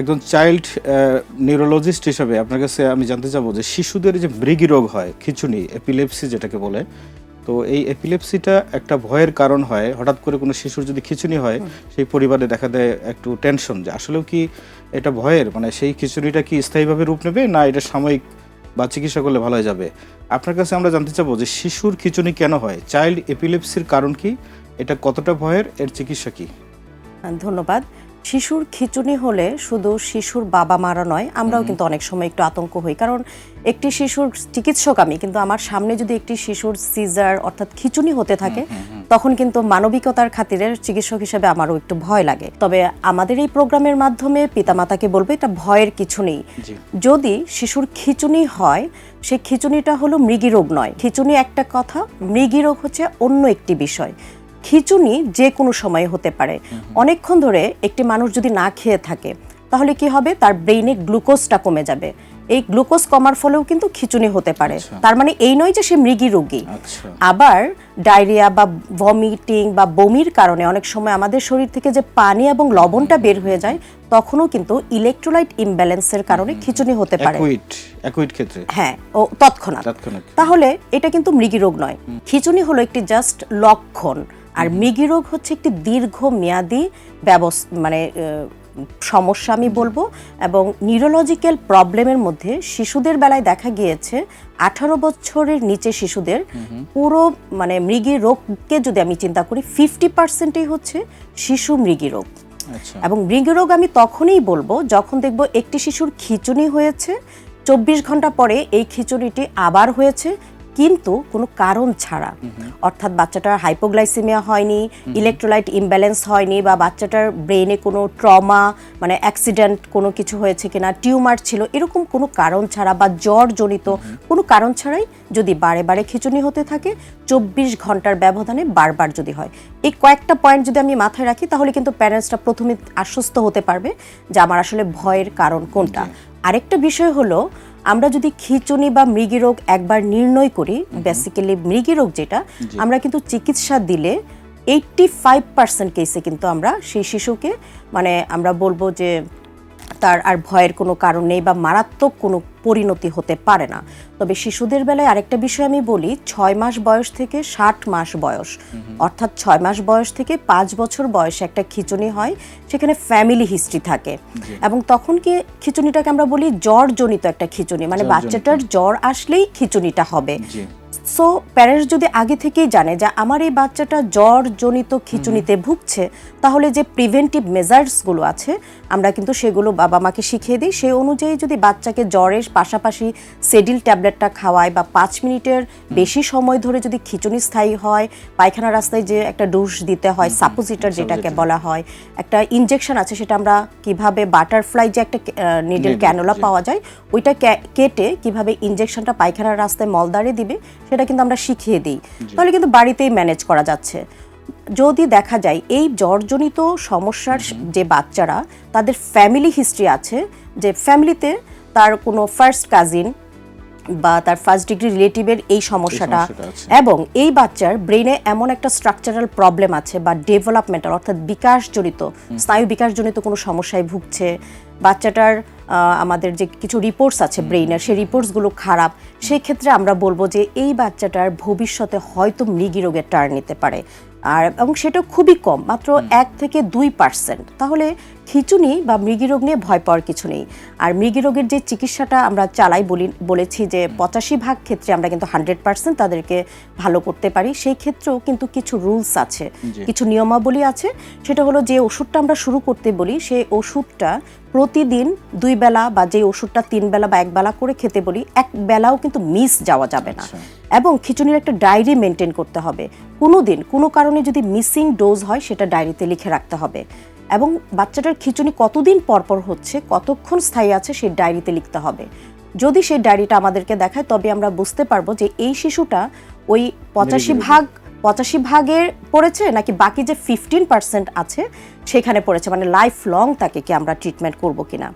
একজন child neurologist হিসেবে আপনার কাছে আমি জানতে চাবো যে শিশুদের যে মৃগী রোগ হয়, খিঁচুনি, এপিলেপসি যেটাকে বলে, তো এই এপিলেপসিটা একটা ভয়ের কারণ হয়। হঠাৎ করে কোনো শিশুর যদি খিঁচুনি হয়, সেই পরিবারে দেখা দেয় একটু টেনশন, যে আসলেও কি এটা ভয়ের, মানে সেই খিঁচুনিটা কি স্থায়ীভাবে রূপ নেবে না এটা সাময়িক বা চিকিৎসা করলে ভালো হয়ে যাবে। আপনার কাছে আমরা জানতে চাবো যে শিশুর খিঁচুনি কেন হয়, চাইল্ড এপিলেপসির কারণ কি, এটা কতটা ভয়ের, এর চিকিৎসা কি? ধন্যবাদ। শিশুর খিঁচুনি হলে শুধু শিশুর বাবা মারা নয়, আমরাও কিন্তু অনেক সময় একটু আতঙ্ক হই, কারণ একটি শিশুর চিকিৎসক আমি, কিন্তু আমার সামনে যদি একটি শিশুর সিজার অর্থাৎ খিঁচুনি হতে থাকে তখন কিন্তু মানবিকতার খাতিরে চিকিৎসক হিসেবে আমারও একটু ভয় লাগে। তবে আমাদের এই প্রোগ্রামের মাধ্যমে পিতামাতাকে বলবো এটা ভয়ের কিছু নেই। যদি শিশুর খিঁচুনি হয়, সেই খিঁচুনিটা হলো মৃগী রোগ নয়। খিঁচুনি একটা কথা, মৃগী রোগ হচ্ছে অন্য একটি বিষয়। খিঁচুনি যে কোনো সময় হতে পারে। অনেকক্ষণ ধরে একটি মানুষ যদি না খেয়ে থাকে তাহলে কি হবে, তার ব্রেইনে গ্লুকোজটা কমে যাবে। এই গ্লুকোজ কমার ফলেও কিন্তু খিঁচুনি হতে পারে। তার মানে এই নয় যে সে মৃগী রোগী। আবার ডায়রিয়া বা ভমিটিং বা বমির কারণে অনেক সময় আমাদের শরীর থেকে যে পানি এবং লবণটা বের হয়ে যায়, তখনও কিন্তু ইলেকট্রোলাইট ইমব্যালেন্সের কারণে খিঁচুনি হতে পারে। অ্যাকুইট ক্ষেত্রে, হ্যাঁ, ও তৎক্ষণাৎ। তাহলে এটা কিন্তু মৃগী রোগ নয়। খিঁচুনি হলো একটি জাস্ট লক্ষণ, আর মৃগী রোগ হচ্ছে একটি দীর্ঘমেয়াদী সমস্যা আমি বলবো। এবং নিউরোলজিক্যাল প্রবলেমের মধ্যে শিশুদের বেলায় দেখা গিয়েছে 18 বছরের নিচে শিশুদের পুরো মৃগী রোগকে যদি আমি চিন্তা করি 50%ই হচ্ছে শিশু মৃগী রোগ। এবং মৃগী রোগ আমি তখনই বলবো যখন দেখব একটি শিশুর খিঁচুনি হয়েছে, 24 ঘন্টা পরে এই খিঁচুনিটি আবার হয়েছে, কিন্তু কোনো কারণ ছাড়া। অর্থাৎ বাচ্চাটার হাইপোগ্লাইসেমিয়া হয়নি, ইলেকট্রোলাইট ইমব্যালেন্স হয়নি, বা বাচ্চাটার ব্রেনে কোনো ট্রমা অ্যাক্সিডেন্ট কোনো কিছু হয়েছে কিনা, টিউমার ছিল, এরকম কোনো কারণ ছাড়া বা জ্বর জনিত কোনো কারণ ছাড়াই যদি বারে বারে খিঁচুনি হতে থাকে, 24 ঘন্টার ব্যবধানে বারবার যদি হয়, এই কয়েকটা পয়েন্ট যদি আমি মাথায় রাখি তাহলে কিন্তু প্যারেন্টসরা প্রথমে আশ্বস্ত হতে পারবে যে আমার আসলে ভয়ের কারণ কোনটা। আরেকটা বিষয় হলো, আমরা যদি খিঁচুনি বা মৃগী রোগ একবার নির্ণয় করি, বেসিক্যালি মৃগী রোগ যেটা, আমরা কিন্তু চিকিৎসা দিলে 85% কেসে কিন্তু আমরা সেই শিশুকে আমরা বলবো যে তার আর ভয়ের কোনো কারণ নেই বা মারাত্মক কোনো পরিণতি হতে পারে না। তবে শিশুদের বেলায় আরেকটা বিষয় আমি বলি, 6 মাস বয়স থেকে 60 মাস বয়স, অর্থাৎ 6 মাস বয়স থেকে 5 বছর বয়সে একটা খিঁচুনি হয়, সেখানে ফ্যামিলি হিস্ট্রি থাকে। এবং তখন কি খিঁচুনিটাকে আমরা বলি জ্বর জনিত একটা খিঁচুনি, বাচ্চাটার জ্বর আসলেই খিঁচুনিটা হবে। সো প্যারেন্টস যদি আগে থেকেই জানে যে আমার এই বাচ্চাটা জ্বর জনিত খিঁচুনিতে ভুগছে, তাহলে যে প্রিভেন্টিভ মেজার্সগুলো আছে আমরা কিন্তু সেগুলো বাবা মাকে শিখিয়ে দিই। সেই অনুযায়ী যদি বাচ্চাকে জ্বরের পাশাপাশি সেডিল ট্যাবলেটটা খাওয়ায়, বা 5 মিনিটের বেশি সময় ধরে যদি খিঁচুনি স্থায়ী হয়, পায়খানা রাস্তায় যে একটা ডোজ দিতে হয়, সাপোজিটর যেটাকে বলা হয়, একটা ইনজেকশন আছে, সেটা আমরা কিভাবে বাটারফ্লাই যে একটা নিডল ক্যানোলা পাওয়া যায়, ওইটা কেটে কিভাবে ইনজেকশনটা পায়খানার রাস্তায় মলদ্বারে দিবে সেটা কিন্তু আমরা শিখিয়ে দিই। তাহলে কিন্তু বাড়িতেই ম্যানেজ করা যাচ্ছে। যদি দেখা যায় এই জ্বরজনিত সমস্যার যে বাচ্চারা, তাদের ফ্যামিলি হিস্ট্রি আছে, যে ফ্যামিলিতে তার কোনো ফার্স্ট কাজিন বা তার ফার্স্ট ডিগ্রি রিলেটিভের এই সমস্যাটা, এবং এই বাচ্চার ব্রেনে এমন একটা স্ট্রাকচারাল প্রবলেম আছে বা ডেভেলপমেন্টাল অর্থাৎ বিকাশজনিত, স্নায়ু বিকাশজনিত কোনো সমস্যায় ভুগছে, বাচ্চাটার আমাদের যে কিছু রিপোর্টস আছে ব্রেইনের, সেই রিপোর্টসগুলো খারাপ, সেই ক্ষেত্রে আমরা বলবো যে এই বাচ্চাটার ভবিষ্যতে হয়তো মৃগী রোগের টার্ন নিতে পারে। এবং সেটা খুবই কম, মাত্র 1 থেকে 2%। তাহলে খিঁচুনি বা মৃগী রোগ নিয়ে ভয় পাওয়ার কিছু নেই। আর মৃগী রোগের যে চিকিৎসাটা আমরা চালাই বলেছি যে 85% ক্ষেত্রে আমরা কিন্তু 100% তাদেরকে ভালো করতে পারি। সেই ক্ষেত্রেও কিন্তু কিছু রুলস আছে, কিছু নিয়মাবলী আছে। সেটা হলো, যে ওষুধটা আমরা শুরু করতে বলি সেই ওষুধটা প্রতিদিন 2 বেলা, বা যে ওষুধটা 3 বেলা বা 1 বেলা করে খেতে বলি, 1 বেলাও কিন্তু মিস যাওয়া যাবে না। এবং খিঁচুনির একটা ডায়েরি মেনটেন করতে হবে। কোনো দিন কোনো কারণে যদি মিসিং ডোজ হয় সেটা ডায়েরিতে লিখে রাখতে হবে। এবং বাচ্চাটার খিঁচুনি কতদিন পরপর হচ্ছে, কতক্ষণ স্থায়ী আছে, সেই ডায়েরিতে লিখতে হবে। যদি সেই ডায়েরিটা আমাদেরকে দেখায় তবে আমরা বুঝতে পারবো যে এই শিশুটা ওই 85 ভাগের পড়েছে নাকি বাকি যে 15% আছে সেখানে পড়েছে, লাইফ লং তাকে কি আমরা ট্রিটমেন্ট করবো কিনা।